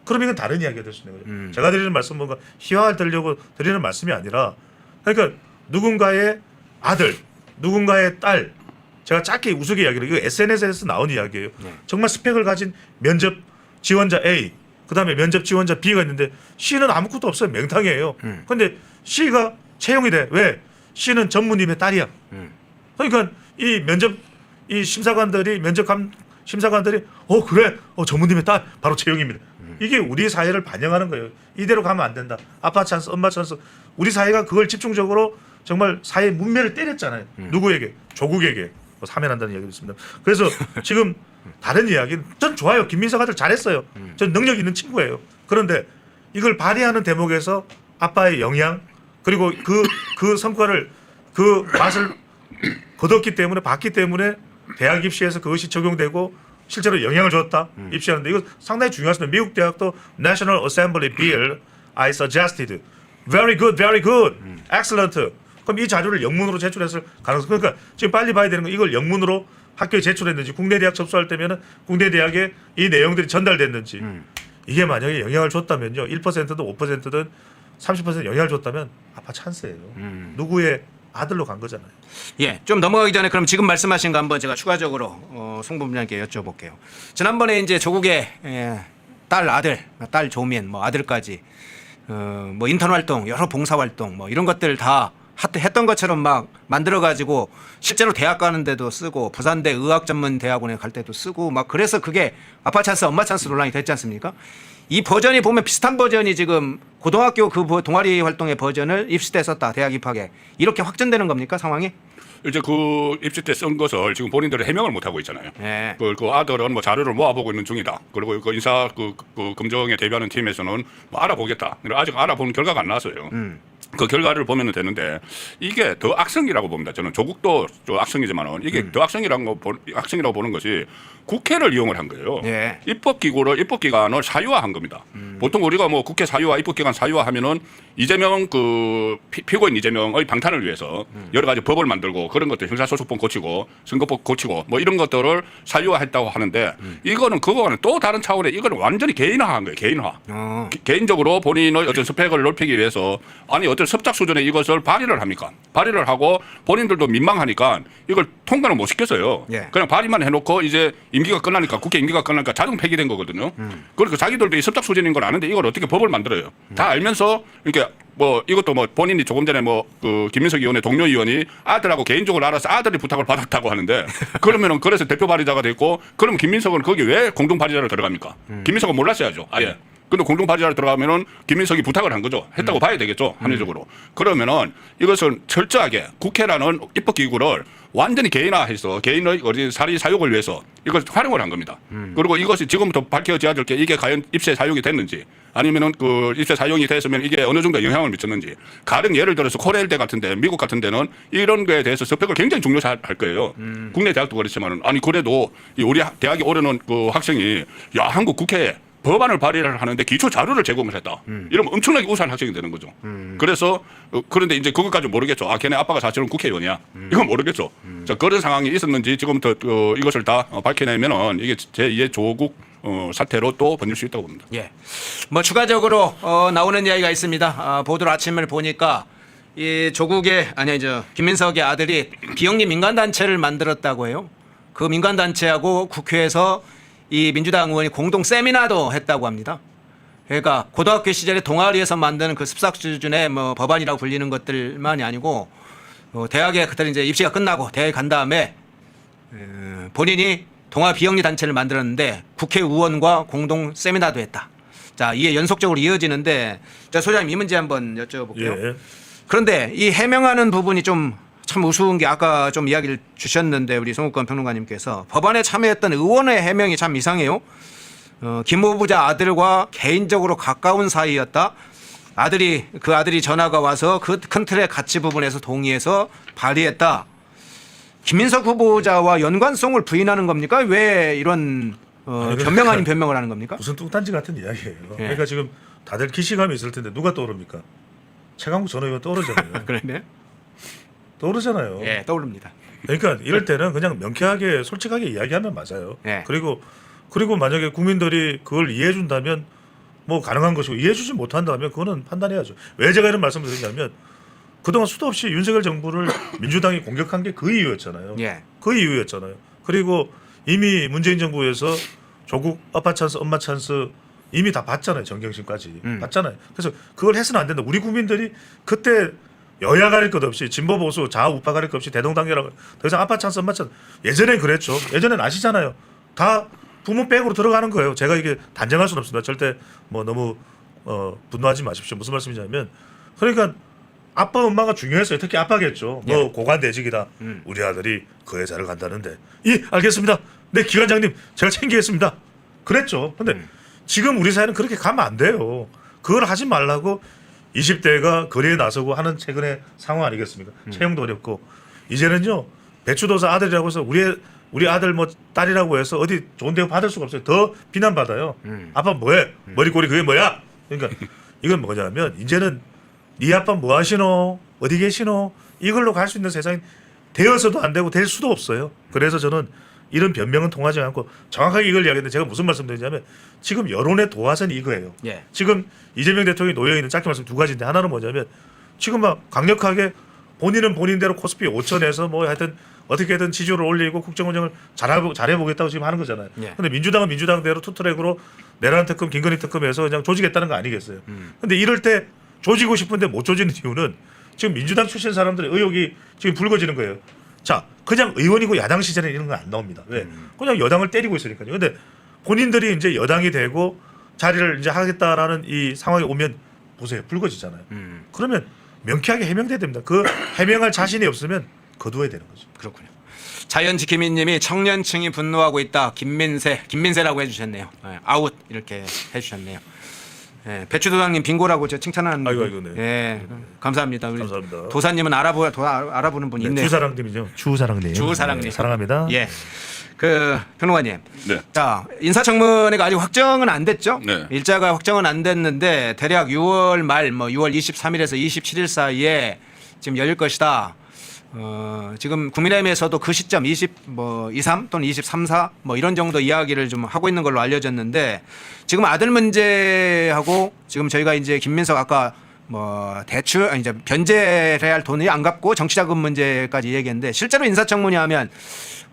그럼 이건 다른 이야기가 될 수 있는 거죠. 제가 드리는 말씀은 뭔가 희화를 들려고 드리는 말씀이 아니라 그러니까 누군가의 아들, 누군가의 딸 제가 짧게 우스개 이야기를 이거 SNS에서 나온 이야기예요. 정말 스펙을 가진 면접 지원자 A 그다음에 면접 지원자 B가 있는데 C는 아무것도 없어요. 맹탕이에요. 그런데 C가 채용이 돼. 왜? C는 전무님의 딸이야. 그러니까 이 면접 이 심사관들이 심사관들이 그래 전무님의 딸 바로 채용입니다. 이게 우리 사회를 반영하는 거예요. 이대로 가면 안 된다. 아빠 찬스, 엄마 찬스. 우리 사회가 그걸 집중적으로 정말 사회 문매를 때렸잖아요. 누구에게? 조국에게. 사면한다는 이야기도 있습니다. 그래서 지금 다른 이야기는 전 좋아요. 김민석 아들 잘했어요. 전 능력 있는 친구예요. 그런데 이걸 발휘하는 대목에서 아빠의 영향 그리고 그 성과를 그 맛을 거뒀기 때문에 봤기 때문에 대학 입시에서 그것이 적용되고 실제로 영향을 줬다 입시하는데 이거 상당히 중요하습니다. 미국 대학도 National Assembly Bill I suggested very good, very good, excellent. 그럼 이 자료를 영문으로 제출했을 가능성. 그러니까 지금 빨리 봐야 되는 건 이걸 영문으로 학교에 제출했는지 국내 대학 접수할 때면은 국내 대학에 이 내용들이 전달됐는지 이게 만약에 영향을 줬다면요 1%든 5%든 30% 영향을 줬다면 아빠 찬스예요. 누구의 아들로 간 거잖아요. 예, 좀 넘어가기 전에 그럼 지금 말씀하신 거 한번 제가 추가적으로 송 부장님께 여쭤볼게요. 지난번에 이제 조국의 딸 아들, 딸 조민, 뭐 아들까지 뭐 인턴 활동, 여러 봉사 활동 뭐 이런 것들 다 했던 것처럼 막 만들어 가지고 실제로 대학 가는데도 쓰고 부산대 의학전문대학원에 갈 때도 쓰고 막 그래서 그게 아빠 찬스 엄마 찬스 논란이 됐지 않습니까? 이 버전이 보면 비슷한 버전이 지금 고등학교 그 동아리 활동의 버전을 입시 때 썼다 대학 입학에 이렇게 확전되는 겁니까 상황이? 이제 그 입시 때 쓴 것을 지금 본인들이 해명을 못 하고 있잖아요. 네. 그 아들은 뭐 자료를 모아보고 있는 중이다. 그리고 그 인사 그 검증에 대비하는 팀에서는 뭐 알아보겠다. 아직 알아보는 결과가 안 나왔어요. 그 결과를 보면 되는데 이게 더 악성이라고 봅니다. 저는 조국도 좀 악성이지만은 이게 더 악성이라고 보는 것이 국회를 이용을 한 거예요. 예. 입법기관을 사유화한 겁니다. 보통 우리가 뭐 국회 사유화, 입법기관 사유화하면은 이재명 그 피고인 이재명의 방탄을 위해서 여러 가지 법을 만들고 그런 것들 형사소송법 고치고 선거법 고치고 뭐 이런 것들을 사유화했다고 하는데 이거는 그거와는 또 다른 차원의 이거는 완전히 개인화한 거예요. 개인화. 개인적으로 본인의 어떤 스펙을 높이기 위해서 아니 어떤 섭작 수준의 이것을 발의를 합니까? 발의를 하고 본인들도 민망하니까 이걸 통과를 못 시켰어요. 예. 그냥 발의만 해놓고 이제 임기가 끝나니까 국회 임기가 끝나니까 자동 폐기된 거거든요. 그러니까 자기들도 이 섭작 수준인 걸 아는데 이걸 어떻게 법을 만들어요? 다 알면서 이렇게 뭐 이것도 뭐 본인이 조금 전에 뭐 그 김민석 의원의 동료 의원이 아들하고 개인적으로 알아서 아들이 부탁을 받았다고 하는데 그러면은 그래서 대표 발의자가 됐고 그럼 김민석은 거기 왜 공동 발의자로 들어갑니까? 김민석은 몰랐어야죠. 아예. 근데 공동 발의자로 들어가면은 김민석이 부탁을 한 거죠. 했다고 봐야 되겠죠. 합리적으로. 그러면은 이것은 철저하게 국회라는 입법기구를 완전히 개인화해서 개인의 사리 사욕을 위해서 이걸 활용을 한 겁니다. 그리고 이것이 지금부터 밝혀져야 될 게 이게 과연 입시에 사용이 됐는지 아니면은 그 입시에 사용이 됐으면 이게 어느 정도 영향을 미쳤는지 가령 예를 들어서 코레일대 같은데 미국 같은 데는 이런 거에 대해서 스펙을 굉장히 중요시할 거예요. 국내 대학도 그렇지만은 아니 그래도 이 우리 대학에 오려는 그 학생이 야 한국 국회에 법안을 발의를 하는데 기초 자료를 제공을 했다. 이러면 엄청나게 우수한 학생이 되는 거죠. 그래서 그런데 이제 그것까지 모르겠죠. 아, 걔네 아빠가 사실은 국회의원이야. 이건 모르겠죠. 자, 그런 상황이 있었는지 지금부터 이것을 다 밝혀내면은 이게 제2의 조국 사태로 또 번질 수 있다고 봅니다. 예. 뭐 추가적으로 나오는 이야기가 있습니다. 보도를 아침을 보니까 이 조국의 김민석의 아들이 비영리 민간단체를 만들었다고 해요. 그 민간단체하고 국회에서 이 민주당 의원이 공동 세미나도 했다고 합니다. 그러니까 고등학교 시절에 동아리에서 만드는 그 습작 수준의 뭐 법안이라고 불리는 것들만이 아니고 대학에 그때 이제 입시가 끝나고 대학에 간 다음에 본인이 동아 비영리 단체를 만들었는데 국회의원과 공동 세미나도 했다. 자, 이게 연속적으로 이어지는데 자, 소장님 이 문제 한번 여쭤볼게요. 예. 그런데 이 해명하는 부분이 좀 참 우스운 게 아까 좀 이야기를 주셨는데 우리 송욱권 평론가님께서 법안에 참여했던 의원의 해명이 참 이상해요. 김 후보자 아들과 개인적으로 가까운 사이였다. 그 아들이 전화가 와서 그 큰 틀의 가치 부분에서 동의해서 발의했다. 김민석 후보자와 연관성을 부인하는 겁니까? 왜 이런 변명 아닌 변명을 하는 겁니까? 무슨 뚱딴지 같은 이야기예요. 예. 그러니까 지금 다들 기시감이 있을 텐데 누가 떠오릅니까? 최강욱 전 의원 떠오르잖아요. 그런데 떠오르잖아요. 예, 떠오릅니다. 그러니까 이럴 때는 그냥 명쾌하게 솔직하게 이야기하면 맞아요. 예. 그리고 만약에 국민들이 그걸 이해해 준다면 뭐 가능한 것이고 이해해 주지 못한다면 그거는 판단해야죠. 왜 제가 이런 말씀을 드리냐면 그동안 수도 없이 윤석열 정부를 민주당이 공격한 게 그 이유였잖아요. 예. 그 이유였잖아요. 그리고 이미 문재인 정부에서 조국 아빠 찬스 엄마 찬스 이미 다 봤잖아요. 정경심까지 봤잖아요. 그래서 그걸 해서는 안 된다. 우리 국민들이 그때 여야 가릴 것 없이 진보 보수 좌우파 가릴 것 없이 대동단계라고 더 이상 아빠 찬스 엄마 찬스 예전엔 그랬죠. 예전엔 아시잖아요. 다 부모 백으로 들어가는 거예요. 제가 이게 단정할 수는 없습니다. 절대 뭐 너무 분노하지 마십시오. 무슨 말씀이냐면 그러니까 아빠 엄마가 중요했어요. 특히 아빠겠죠. 뭐 예. 고관대직이다. 우리 아들이 그 회사를 간다는데 알겠습니다. 네 기관장님 제가 챙기겠습니다. 그랬죠. 근데 지금 우리 사회는 그렇게 가면 안 돼요. 그걸 하지 말라고 20대가 거리에 나서고 하는 최근의 상황 아니겠습니까? 채용도 어렵고 이제는요 배추도사 아들이라고 해서 우리 아들 뭐 딸이라고 해서 어디 좋은 대우 받을 수가 없어요. 더 비난받아요. 아빠 뭐해? 머리꼬리 그게 뭐야? 그러니까 이건 뭐냐면 이제는 네 아빠 뭐 하시노? 어디 계시노? 이걸로 갈 수 있는 세상이 되어서도 안 되고 될 수도 없어요. 그래서 저는 이런 변명은 통하지 않고 정확하게 이걸 이야기했는데 제가 무슨 말씀드리냐면 지금 여론의 도화선이 이거예요. 예. 지금 이재명 대통령이 놓여 있는 짧게 말씀 두 가지인데 하나는 뭐냐면 지금 막 강력하게 본인은 본인대로 코스피 5천에서 뭐 하여튼 어떻게든 지지율을 올리고 국정 운영을 잘해보겠다고 지금 하는 거잖아요. 예. 근데 민주당은 민주당대로 투트랙으로 내란 특검, 김건희 특검에서 그냥 조지겠다는 거 아니겠어요. 근데 이럴 때 조지고 싶은데 못 조지는 이유는 지금 민주당 출신 사람들의 의혹이 지금 불거지는 거예요. 자, 그냥 의원이고 야당 시절에 이런 건 안 나옵니다. 왜? 그냥 여당을 때리고 있으니까요. 근데 본인들이 이제 여당이 되고 자리를 이제 하겠다라는 이 상황이 오면 보세요. 불거지잖아요. 그러면 명쾌하게 해명돼야 됩니다. 그 해명할 자신이 없으면 거두어야 되는 거죠. 그렇군요. 자연지킴이님이 청년층이 분노하고 있다. 김민세라고 해주셨네요. 네, 아웃 이렇게 해주셨네요. 예, 배추도당님 빙고라고 저 칭찬하는. 아이고, 네. 예, 감사합니다. 우리 감사합니다. 도사님은 알아보는 분 있네요. 주사랑님이죠. 주사랑님. 주사랑님. 네, 사랑합니다. 예, 그 평론가님. 네. 자, 인사청문회가 아직 확정은 안 됐죠? 네. 일자가 확정은 안 됐는데 대략 6월 말, 뭐 6월 23일에서 27일 사이에 지금 열릴 것이다. 지금 국민의힘에서도 그 시점 23 또는 23, 4 뭐 이런 정도 이야기를 좀 하고 있는 걸로 알려졌는데 지금 아들 문제하고 지금 저희가 이제 김민석 아까 뭐 대출 이제 변제해야 할 돈이 안 갚고 정치자금 문제까지 얘기했는데 실제로 인사청문회 하면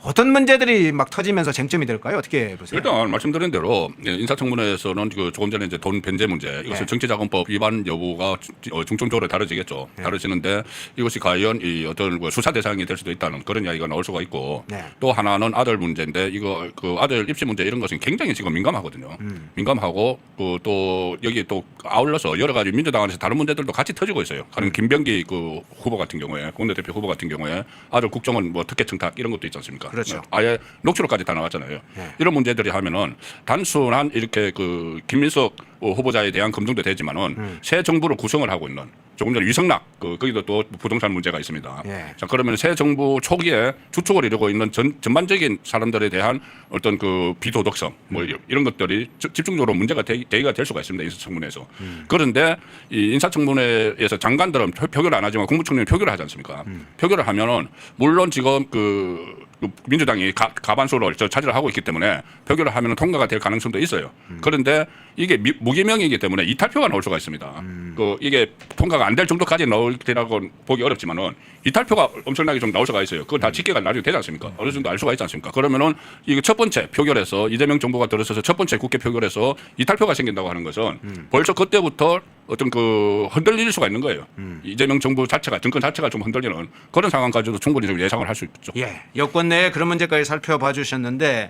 어떤 문제들이 막 터지면서 쟁점이 될까요? 어떻게 보세요? 일단 말씀드린 대로 인사청문회에서는 그 조금 전에 이제 돈 변제 문제 이것을 네. 정치자금법 위반 여부가 중점적으로 다뤄지겠죠. 네. 다뤄지는데 이것이 과연 이 어떤 그 수사 대상이 될 수도 있다는 그런 이야기가 나올 수가 있고 네. 또 하나는 아들 문제인데 이거 그 아들 입시 문제 이런 것은 굉장히 지금 민감하거든요. 민감하고 그 또 여기 또 아울러서 여러 가지 민주당 안에서 다른 문제들도 같이 터지고 있어요. 가령 김병기 그 후보 같은 경우에 원내대표 후보 같은 경우에 아들 국정원 뭐 특혜 청탁 이런 것도 있지 않습니까? 그렇죠. 아예 녹취록까지 다 나왔잖아요. 네. 이런 문제들이 하면은 단순한 이렇게 그 김민석 후보자에 대한 검증도 되지만은 새 정부를 구성을 하고 있는 조금 전에 위성락 거기도 또 부동산 문제가 있습니다. 네. 자 그러면 새 정부 초기에 주축을 이루고 있는 전반적인 사람들에 대한 어떤 그 비도덕성 뭐 이런 것들이 집중적으로 문제가 대기가 될 수가 있습니다. 인사청문회에서. 그런데 이 인사청문회에서 장관들은 표결을 안 하지만 국무총리는 표결을 하지 않습니까? 표결을 하면은 물론 지금 그 민주당이 가반수를 차지를 하고 있기 때문에 표결을 하면 통과가 될 가능성도 있어요. 그런데 이게 무기명이기 때문에 이탈표가 나올 수가 있습니다. 그 이게 통과가 안 될 정도까지 나올 때라고 보기 어렵지만은 이탈표가 엄청나게 좀 나올 수가 있어요. 그거 다 집계가 나중에 되지 않습니까? 어느 정도 알 수가 있지 않습니까? 그러면은 이게 첫 번째 표결에서 이재명 정부가 들어서서 첫 번째 국회 표결에서 이탈표가 생긴다고 하는 것은 벌써 그때부터 어떤 그 흔들릴 수가 있는 거예요. 이재명 정부 자체가 정권 자체가 좀 흔들리는 그런 상황까지도 충분히 좀 예상을 할 수 있죠. 예, 여권 내에 그런 문제까지 살펴봐 주셨는데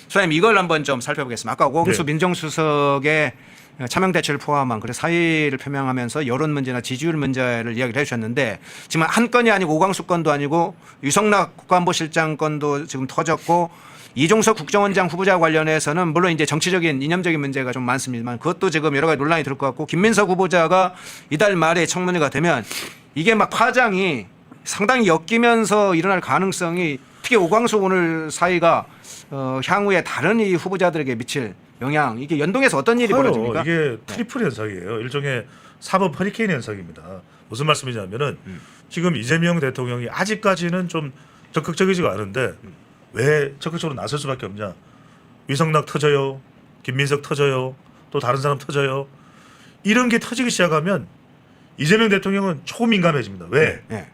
소장님 이걸 한번 좀 살펴보겠습니다. 아까 오광수 네. 민정수석의 차명 대체를 포함한 그래 사의를 표명하면서 여론 문제나 지지율 문제를 이야기를 해주셨는데 지금 한 건이 아니고 오광수 건도 아니고 유성락 국가안보실장 건도 지금 터졌고 이종석 국정원장 후보자 관련해서는 물론 이제 정치적인 이념적인 문제가 좀 많습니다만 그것도 지금 여러 가지 논란이 될 것 같고 김민석 후보자가 이달 말에 청문회가 되면 이게 막 파장이 상당히 엮이면서 일어날 가능성이 특히 오광수 오늘 사이가 향후에 다른 이 후보자들에게 미칠 영향 이게 연동해서 어떤 일이 벌어집니까? 이게 트리플 현상이에요. 일종의 사법 허리케인 현상입니다. 무슨 말씀이냐면은 지금 이재명 대통령이 아직까지는 좀 적극적이지가 않은데 왜 적극적으로 나설 수밖에 없냐? 위성락 터져요, 김민석 터져요, 또 다른 사람 터져요. 이런 게 터지기 시작하면 이재명 대통령은 초민감해집니다. 왜? 네.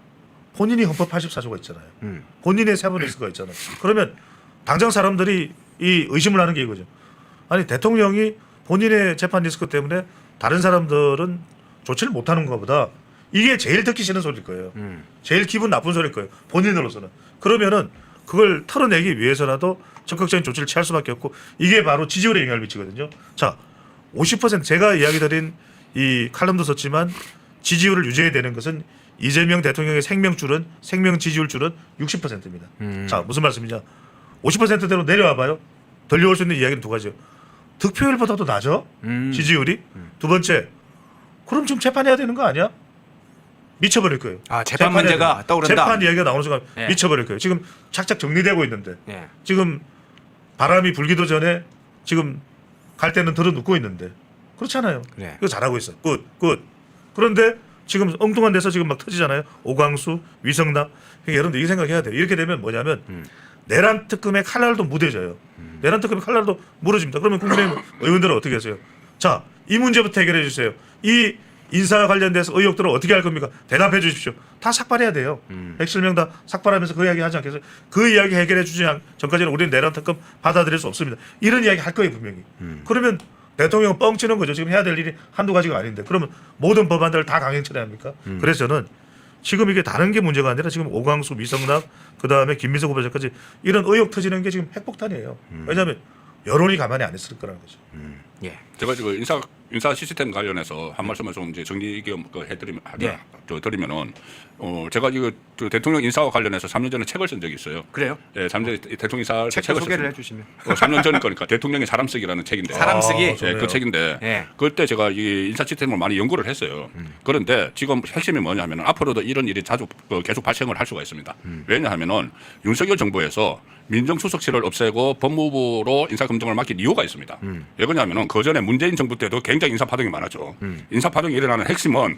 본인이 헌법 84조가 있잖아요. 본인의 세븐 리스크가 있잖아요. 그러면 당장 사람들이 이 의심을 하는 게 이거죠. 아니 대통령이 본인의 재판 리스크 때문에 다른 사람들은 조치를 못하는 것보다 이게 제일 듣기 싫은 소리일 거예요. 제일 기분 나쁜 소리일 거예요. 본인으로서는. 그러면은 그걸 털어내기 위해서라도 적극적인 조치를 취할 수밖에 없고 이게 바로 지지율에 영향을 미치거든요. 자, 50% 제가 이야기 드린 이 칼럼도 썼지만 지지율을 유지해야 되는 것은 이재명 대통령의 생명 지지율줄은 60%입니다. 자, 무슨 말씀이냐? 50%대로 내려와 봐요. 들려올 수 있는 이야기는 두 가지요. 득표율보다도 낮아? 지지율이? 두 번째, 그럼 지금 재판해야 되는 거 아니야? 미쳐버릴 거예요. 아, 재판 문제가 떠오른다. 재판 이야기가 나오는 순간 네. 미쳐버릴 거예요. 지금 착착 정리되고 있는데 네. 지금 바람이 불기도 전에 지금 갈 때는 들어 눕고 있는데 그렇잖아요. 그래. 이거 잘하고 있어. 굿. 그런데 지금 엉뚱한 데서 지금 막 터지잖아요. 오광수, 위성락. 그러니까 여러분들 이 생각해야 돼요. 이렇게 되면 뭐냐면 내란 특검의 칼날도 무뎌져요. 내란 특검의 칼날도 무너집니다. 그러면 국민의힘 의원들은 어떻게 하세요? 자, 이 문제부터 해결해 주세요. 이 인사 관련돼서 의혹들을 어떻게 할 겁니까? 대답해 주십시오. 다 삭발해야 돼요. 핵실명 다 삭발하면서 그 이야기 하지 않겠어요? 그 이야기 해결해 주지 전까지는 우리는 내란 특검 받아들일 수 없습니다. 이런 이야기 할 거예요 분명히. 그러면 대통령은 뻥치는 거죠. 지금 해야 될 일이 한두 가지가 아닌데 그러면 모든 법안들을 다 강행 처리해야 합니까? 그래서 저는 지금 이게 다른 게 문제가 아니라 지금 오광수, 미성락, 그다음에 김민석 후보자까지 이런 의혹 터지는 게 지금 핵폭탄이에요. 왜냐하면 여론이 가만히 안 있을 거라는 거죠. 예. 제가 지금 인사 시스템 관련해서 한 말씀을 좀 이제 정리 겸 해드리면 예. 드리면은 제가 이거 대통령 인사와 관련해서 3년 전에 책을 쓴 적이 있어요. 그래요? 예, 3년 전에 대통령 인사 책 책을 소개를 썼습니다. 해주시면. 3년 전 거니까 대통령의 사람 쓰기라는 책인데. 사람 쓰기? 예, 좋네요. 그 책인데 예. 그때 제가 이 인사 시스템을 많이 연구를 했어요. 그런데 지금 핵심이 뭐냐면 앞으로도 이런 일이 자주 계속 발생을 할 수가 있습니다. 왜냐하면은 윤석열 정부에서 민정수석실을 없애고 법무부로 인사검증을 맡긴 이유가 있습니다. 왜 그러냐면은 그 전에 문재인 정부 때도 굉장히 인사파동이 많았죠. 인사파동이 일어나는 핵심은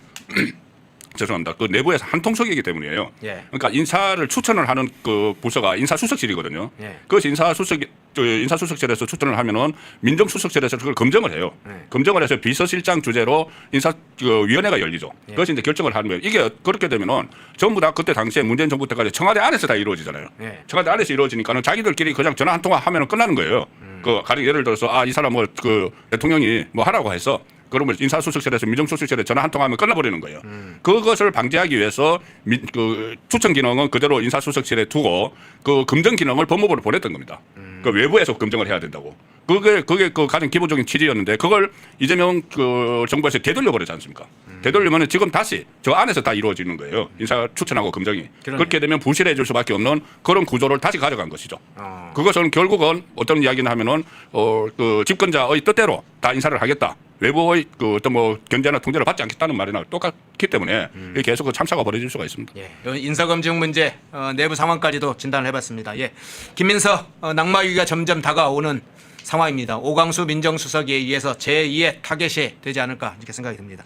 죄송합니다. 그 내부에서 한통속이기 때문이에요. 예. 그러니까 인사를 추천을 하는 그 부서가 인사수석실이거든요. 예. 그것이 인사수석실에서 추천을 하면은 민정수석실에서 그걸 검증을 해요. 예. 검증을 해서 비서실장 주재로 인사위원회가 열리죠. 예. 그것이 이제 결정을 하는 거예요. 이게 그렇게 되면은 전부 다 그때 당시에 문재인 정부 때까지 청와대 안에서 다 이루어지잖아요. 예. 청와대 안에서 이루어지니까는 자기들끼리 그냥 전화 한 통화 하면은 끝나는 거예요. 그 가령 예를 들어서 이 사람 뭐 그 대통령이 뭐 하라고 해서 그러면 인사수석실에서 민정수석실에 전화 한 통하면 끝나버리는 거예요. 그것을 방지하기 위해서 그 추천 기능은 그대로 인사수석실에 두고 그 검증 기능을 법무부로 보냈던 겁니다. 그 외부에서 검증을 해야 된다고. 그게 그 가장 기본적인 취지였는데 그걸 이재명 그 정부에서 되돌려 버리지 않습니까? 되돌리면은 지금 다시 저 안에서 다 이루어지는 거예요. 인사 추천하고 검증이. 그러네. 그렇게 되면 부실해 줄 수밖에 없는 그런 구조를 다시 가져간 것이죠. 그것은 결국은 어떤 이야기를 하면은 그 집권자의 뜻대로 다 인사를 하겠다. 외부의 그 어떤 뭐 견제나 통제를 받지 않겠다는 말이나 똑같기 때문에 이게 계속 그 참사가 벌어질 수가 있습니다. 예. 인사검증 문제 내부 상황까지도 진단을 해봤습니다. 예. 김민석 낙마 위기가 점점 다가오는 상황입니다. 오광수 민정수석에 의해서 제2의 타겟이 되지 않을까 이렇게 생각이 듭니다.